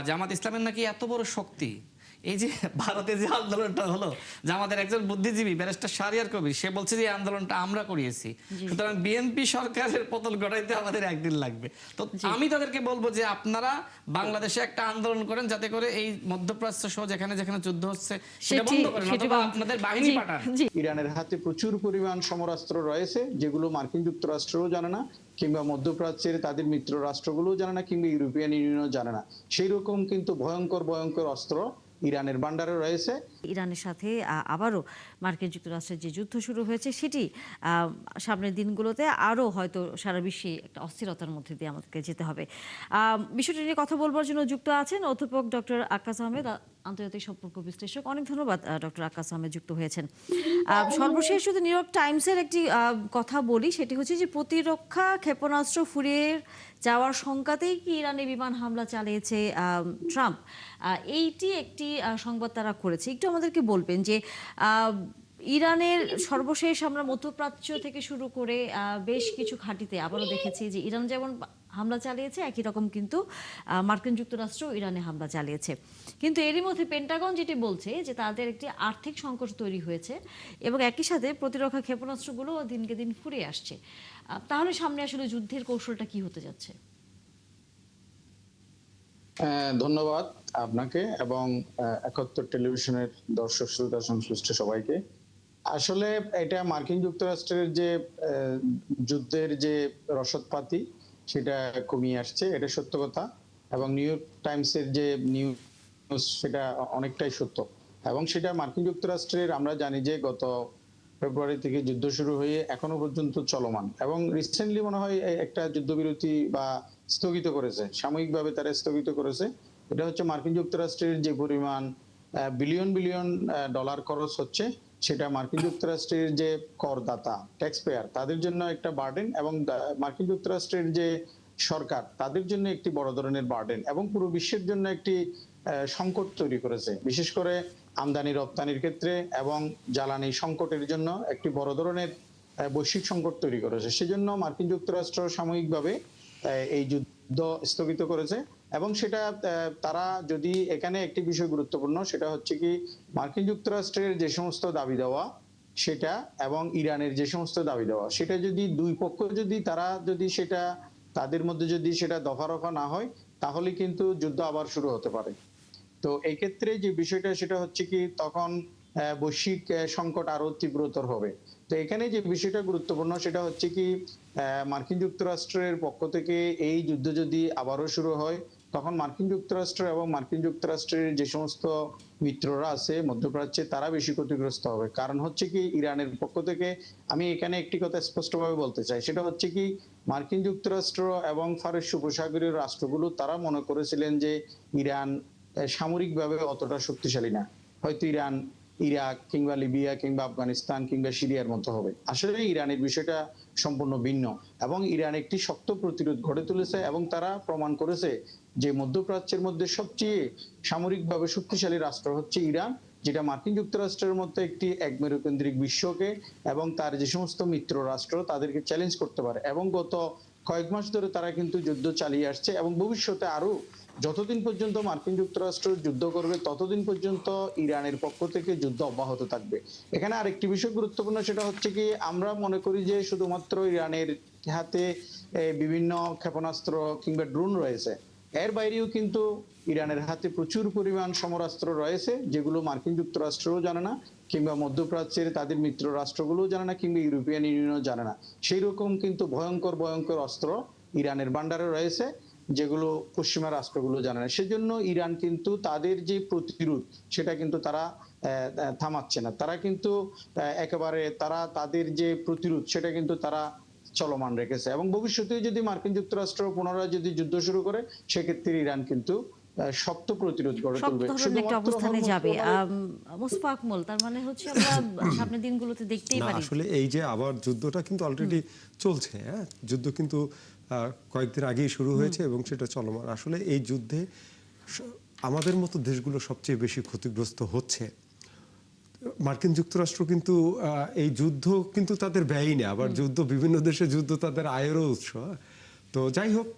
জামাত ইসলামের নাকি এত বড় শক্তি, এই যে ভারতে যে আন্দোলনটা হলো, জামাতের একজন বুদ্ধিজীবী ব্যারিস্টার শাহরিয়ার কবির সে বলছে যে এই আন্দোলনটা আমরা করিয়েছি, জি সুতরাং বিএনপি সরকারের পতন ঘটাইতে আমাদের একদিন লাগবে। তো জি আমি তাদেরকে বলবো যে আপনারা বাংলাদেশে একটা আন্দোলন করেন, যাতে করে এই মধ্যপ্রাচ্য সহ যেখানে যেখানে যুদ্ধ হচ্ছে সেটা সেটি বন্ধ করেন, সেটি অথবা আপনাদের বাহিনী জি পাঠান। জি ইরানের হাতে প্রচুর পরিমাণ সমরাস্ত্র রয়েছে, যেগুলো মার্কিন যুক্তরাষ্ট্রও জানে না, কিংবা মধ্যপ্রাচ্যের তাদের মিত্র রাষ্ট্রগুলোও জানে না, কিংবা ইউরোপিয়ান ইউনিয়নও জানে না। সেই রকম কিন্তু ভয়ঙ্কর ভয়ঙ্কর অস্ত্র ইরানের ভান্ডারে রয়েছে। ইরানের সাথে আবারও মার্কিন যুক্তরাষ্ট্রের যে যুদ্ধ শুরু হয়েছে সেটি সামনের দিনগুলোতে আরও হয়তো সারা বিশ্বে একটা অস্থিরতার মধ্যে দিয়ে আমাদেরকে যেতে হবে। বিষয়টি নিয়ে কথা বলবার জন্য যুক্ত আছেন অধ্যাপক ডক্টর আক্কাস আহমেদ, আন্তর্জাতিক সম্পর্ক বিশ্লেষক। অনেক ধন্যবাদ ডক্টর আক্কাস আহমেদ যুক্ত হয়েছেন। সর্বশেষ যদি নিউ ইয়র্ক টাইমসের একটি কথা বলি, সেটি হচ্ছে যে প্রতিরক্ষা ক্ষেপণাস্ত্র ফুরিয়ে যাওয়ার শঙ্কাতেই কি ইরানে বিমান হামলা চালিয়েছে ট্রাম্প, এইটি একটি সংবাদ তারা করেছে। একটু আমাদেরকে বলবেন যে ইরানের সর্বশেষ আমরা মধ্যপ্রাচ্য থেকে শুরু করে বেশ কিছু ঘাঁটিতে আবারও দেখেছি যে ইরান যেমন হামলা চালিয়েছে, একই রকম কিন্তু মার্কিন যুক্তরাষ্ট্র ইরানে হামলা চালিয়েছে। কিন্তু এরই মধ্যে পেন্টাগন যেটি বলছে যে তাদের একটি আর্থিক সংকট তৈরি হয়েছে এবং একই সাথে প্রতিরক্ষা ক্ষেপণাস্ত্রগুলো দিনকে দিন ফুরিয়ে আসছে। তাহলে সামনে আসলে যুদ্ধের কৌশলটা কি হতে যাচ্ছে? ধন্যবাদ আপনাকে এবং ৭১ টেলিভিশনের দর্শক শ্রোতা সংশ্লিষ্ট সবাইকে। আসলে এটা মার্কিন যুক্তরাষ্ট্রের যে যুদ্ধের যে রসদপাতি সেটা কমিয়ে আসছে, এটা সত্য কথা। এবং নিউ ইয়র্ক টাইমসের যে নিউজ সেটা অনেকটাই সত্য, এবং সেটা মার্কিন যুক্তরাষ্ট্রের আমরা জানি যে গত ফেব্রুয়ারি থেকে যুদ্ধ শুরু হয়ে এখনো পর্যন্ত চলমান, এবং রিসেন্টলি মনে হয় একটা যুদ্ধবিরতি বা স্থগিত করেছে, সাময়িকভাবে তারা স্থগিত করেছে। এটা হচ্ছে মার্কিন যুক্তরাষ্ট্রের যে পরিমাণ বিলিয়ন বিলিয়ন ডলার খরচ হচ্ছে, সেটা মার্কিন যুক্তরাষ্ট্রের যে করদাতা ট্যাক্স পেয়ার তাদের জন্য একটা বার্ডেন, এবং মার্কিন যুক্তরাষ্ট্রের যে সরকার তাদের জন্য একটি বড় ধরনের বার্ডেন, এবং পুরো বিশ্বের জন্য একটি সংকট তৈরি করেছে, বিশেষ করে আমদানি রপ্তানির ক্ষেত্রে এবং জ্বালানি সংকটের জন্য একটি বড় ধরনের বৈশ্বিক সংকট তৈরি করেছে। সেজন্য মার্কিন যুক্তরাষ্ট্র সাময়িকভাবে এই যুদ্ধ স্থগিত করেছে। এবং সেটা তারা যদি এখানে একটি বিষয় গুরুত্বপূর্ণ, সেটা হচ্ছে কি মার্কিন যুক্তরাষ্ট্রের যে সমস্ত দাবি দেওয়া সেটা এবং ইরানের যে সমস্ত দাবি দেওয়া, সেটা যদি দুই পক্ষ যদি তারা যদি সেটা তাদের মধ্যে যদি সেটা দফা রফা না হয়, তাহলে কিন্তু যুদ্ধ আবার শুরু হতে পারে। তো এই ক্ষেত্রে যে বিষয়টা সেটা হচ্ছে কি তখন বৈশ্বিক সংকট আরো তীব্রতর হবে। তো এখানে যে বিষয়টা গুরুত্বপূর্ণ সেটা হচ্ছে কি মার্কিন যুক্তরাষ্ট্রের পক্ষ থেকে এই যুদ্ধ যদি আবারও শুরু হয়, তখন মার্কিন যুক্তরাষ্ট্র এবং মার্কিন যুক্তরাষ্ট্রের যে সমস্ত মিত্ররা আছে মধ্যপ্রাচ্যে তারা বেশি ক্ষতিগ্রস্ত হবে। কারণ হচ্ছে কি ইরানের পক্ষ থেকে আমি এখানে একটি কথা স্পষ্টভাবে বলতে চাই, সেটা হচ্ছে কি মার্কিন যুক্তরাষ্ট্র এবং ফারস্য উপসাগরীয় রাষ্ট্রগুলো তারা মনে করেছিলেন যে ইরান সামরিকভাবে অতটা শক্তিশালী না, হয়তো ইরান ইরাক কিংবা লিবিয়া কিংবা আফগানিস্তান কিংবা সিরিয়ার মতো হবে। আসলে ইরানের বিষয়টা সম্পূর্ণ ভিন্ন, এবং ইরান একটি শক্ত প্রতিরোধ গড়ে তুলেছে, এবং তারা প্রমাণ করেছে যে মধ্যপ্রাচ্যের মধ্যে সবচেয়ে সামরিকভাবে শক্তিশালী রাষ্ট্র হচ্ছে ইরান, যেটা মার্কিন যুক্তরাষ্ট্রের মতো একটি একমেরুকেন্দ্রিক বিশ্বকে এবং তার যে সমস্ত মিত্র রাষ্ট্র তাদেরকে চ্যালেঞ্জ করতে পারে। এবং গত কয়েক মাস ধরে তারা কিন্তু যুদ্ধ চালিয়ে আসছে, এবং ভবিষ্যতে আরো যতদিন পর্যন্ত মার্কিন যুক্তরাষ্ট্র যুদ্ধ করবে ততদিন পর্যন্ত ইরানের পক্ষ থেকে যুদ্ধ অব্যাহত থাকবে। এখানে আরেকটি বিষয় গুরুত্বপূর্ণ, সেটা হচ্ছে কি আমরা মনে করি যে শুধুমাত্র ইরানের হাতে বিভিন্ন ক্ষেপণাস্ত্র কিংবা ড্রোন রয়েছে, এর বাইরেও কিন্তু ইরানের হাতে প্রচুর পরিমাণ সমরাস্ত্র রয়েছে, যেগুলো মার্কিন যুক্তরাষ্ট্রও জানে না, কিংবা মধ্যপ্রাচ্যের তাদের মিত্র রাষ্ট্রগুলোও জানে না, কিংবা ইউরোপিয়ান ইউনিয়নও জানে না। সেই রকম কিন্তু ভয়ঙ্কর ভয়ঙ্কর অস্ত্র ইরানের ভান্ডারে রয়েছে, যেগুলো পশ্চিমা রাষ্ট্রগুলো জানে না। সেজন্য ইরান কিন্তু তাদের যে প্রতিরোধ সেটা কিন্তু তারা থামাচ্ছে না। তারা কিন্তু একেবারে তারা তাদের যে প্রতিরোধ সেটা কিন্তু তারা চলমান রেখেছে, এবং ভবিষ্যতে যদি মার্কিন যুক্তরাষ্ট্র পুনরায় যদি যুদ্ধ শুরু করে, সেক্ষেত্রে ইরান কিন্তু শক্ত প্রতিরোধ গড়ে তুলবে। শক্ত ধরনের একটা শুধুমাত্র অবস্থানে যাবে। মুস্তাফা আকমল, তার মানে হচ্ছে আমরা সামনের দিনগুলোতে দেখতেই না, পারি। আসলে এই যে আবার যুদ্ধটা কিন্তু অলরেডি চলছে। হ্যাঁ, যুদ্ধ কিন্তু কয়েকদিন আগেই শুরু হয়েছে এবং সেটা চলমান। আসলে এই যুদ্ধে আমাদের মতো দেশগুলো সবচেয়ে বেশি ক্ষতিগ্রস্ত হচ্ছে। মার্কিন যুক্তরাষ্ট্র কিন্তু এই যুদ্ধ কিন্তু তাদের ব্যয়ই না, আবার যুদ্ধ বিভিন্ন দেশে যুদ্ধ তাদের আয়েরও উৎস। তো যাই হোক,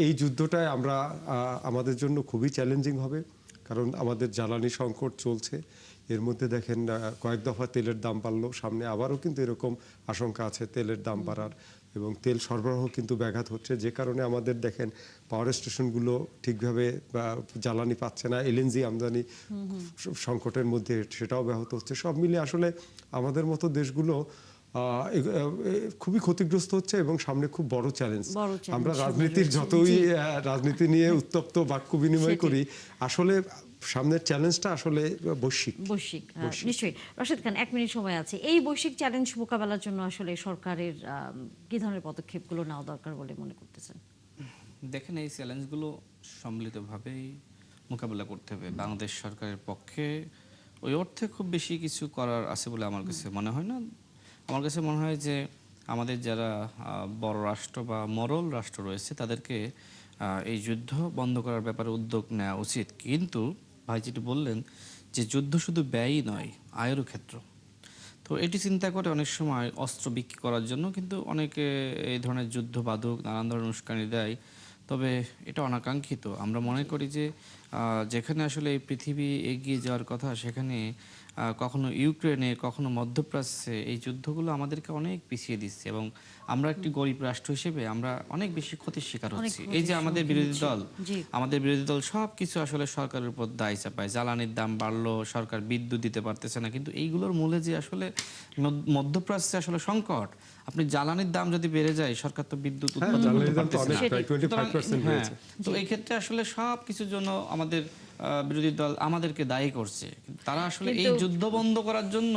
এই যুদ্ধটায় আমরা আমাদের জন্য খুবই চ্যালেঞ্জিং হবে, কারণ আমাদের জ্বালানি সংকট চলছে। এর মধ্যে দেখেন কয়েক দফা তেলের দাম বাড়লো, সামনে আবারও কিন্তু এরকম আশঙ্কা আছে তেলের দাম বাড়ার, এবং তেল সরবরাহ কিন্তু ব্যাঘাত হচ্ছে, যে কারণে আমাদের দেখেন পাওয়ার স্টেশনগুলো ঠিকভাবে জ্বালানি পাচ্ছে না, এলএনজি আমদানি সংকটের মধ্যে সেটাও ব্যাহত হচ্ছে। সব মিলিয়ে আসলে আমাদের মতো দেশগুলো খুবই ক্ষতিগ্রস্ত হচ্ছে, এবং সামনে খুব বড় চ্যালেঞ্জ। আমরা রাজনীতির যতই রাজনীতি নিয়ে উত্তপ্ত বাক্য বিনিময় করি, আসলে সামনের চ্যালেঞ্জটা আসলে বৈশ্বিক। নিশ্চয়ই। রশিদ খান, 1 মিনিট সময় আছে। এই বৈশ্বিক চ্যালেঞ্জ মোকাবেলার জন্য আসলে সরকারের কি ধরনের পদক্ষেপগুলো নেওয়া দরকার বলে মনে করতেছেন? দেখেন, এই চ্যালেঞ্জগুলো সম্মিলিতভাবেই মোকাবেলা করতে হবে। বাংলাদেশ সরকারের পক্ষে ওই অর্থে খুব বেশি কিছু করার আছে বলে আমার কাছে মনে হয় না। আমার কাছে মনে হয় যে আমাদের যারা বড় রাষ্ট্র বা মরল রাষ্ট্র রয়েছে তাদেরকে এই যুদ্ধ বন্ধ করার ব্যাপারে উদ্যোগ নেওয়া উচিত। কিন্তু ভাই যেটি বললেন যে যুদ্ধ শুধু ব্যয়ই নয়, আয়েরও ক্ষেত্র। তো এটি চিন্তা করে অনেক সময় অস্ত্র বিক্রি করার জন্য কিন্তু অনেকে এই ধরনের যুদ্ধ বাধক নানান ধরনের উস্কানি দেয়। তবে এটা অনাকাঙ্ক্ষিত। আমরা মনে করি যে যেখানে আসলে এই পৃথিবী এগিয়ে যাওয়ার কথা, সেখানে কখনো ইউক্রেনে, কখনো মধ্যপ্রাচ্যে এই যুদ্ধগুলো আমাদেরকে অনেক পিছিয়ে দিচ্ছে, এবং আমরা একটি গরিব রাষ্ট্র হিসেবে আমরা অনেক বেশি ক্ষতির শিকার হচ্ছি। এই যে আমাদের বিরোধী দল সব কিছু আসলে সরকারের উপর দায় চাপায়। জ্বালানির দাম বাড়লো, সরকার বিদ্যুৎ দিতে পারতেছে না, কিন্তু এইগুলোর মূলে যে আসলে মধ্যপ্রাচ্যে আসলে সংকট। আপনি জ্বালানির দাম যদি বেড়ে যায়, সরকার তো বিদ্যুৎ উৎপাদন করতে পারতেছে না। তো এই ক্ষেত্রে আসলে সব কিছুর জন্য আমাদের বিরোধী দল আমাদেরকে দায়ী করছে। তারা আসলে এই যুদ্ধ বন্ধ করার জন্য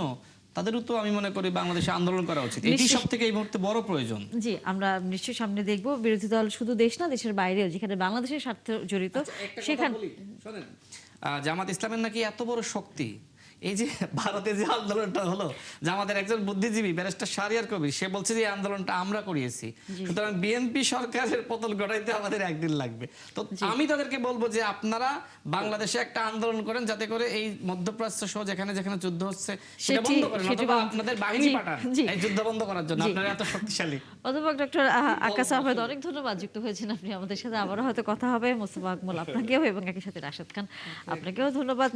তাদেরও তো আমি মনে করি বাংলাদেশে আন্দোলন করা উচিত। এটি সবথেকে এই মুহূর্তে বড় প্রয়োজন। জি, আমরা নিশ্চয়ই সামনে দেখব। বিরোধী দল শুধু দেশ না, দেশের বাইরেও যেখানে বাংলাদেশের স্বার্থ জড়িত সেখানে জামাত ইসলামের নাকি এত বড় শক্তি, এই যে ভারতে যে আন্দোলনটা হলো, জামাতের একজন বুদ্ধিজীবী ব্যারিস্টার শাহরিয়ার কবির, সে বলছে যে এই আন্দোলনটা আমরা করিয়েছি। সুতরাং বিএনপি সরকারের পতন ঘটাইতে আমাদের একদিন লাগবে। তো আমি তাদেরকে বলবো যে আপনারা বাংলাদেশে একটা আন্দোলন করেন, যাতে করে এই মধ্যপ্রাচ্য সহ যেখানে যেখানে যুদ্ধ হচ্ছে সেটা বন্ধ করেন, অথবা আপনাদের বাহিনী পাঠান এই যুদ্ধ বন্ধ করার জন্য। আপনারা এত শক্তিশালী। অধ্যাপক ডক্টর আকাশ আহমেদ, অনেক ধন্যবাদ যুক্ত হয়েছেন আপনি আমাদের সাথে। আবারও হয়তো কথা হবে। মোস্তফা আকমল আপনাকেও, এবং একই সাথে রাশেদ খান আপনাকেও ধন্যবাদ।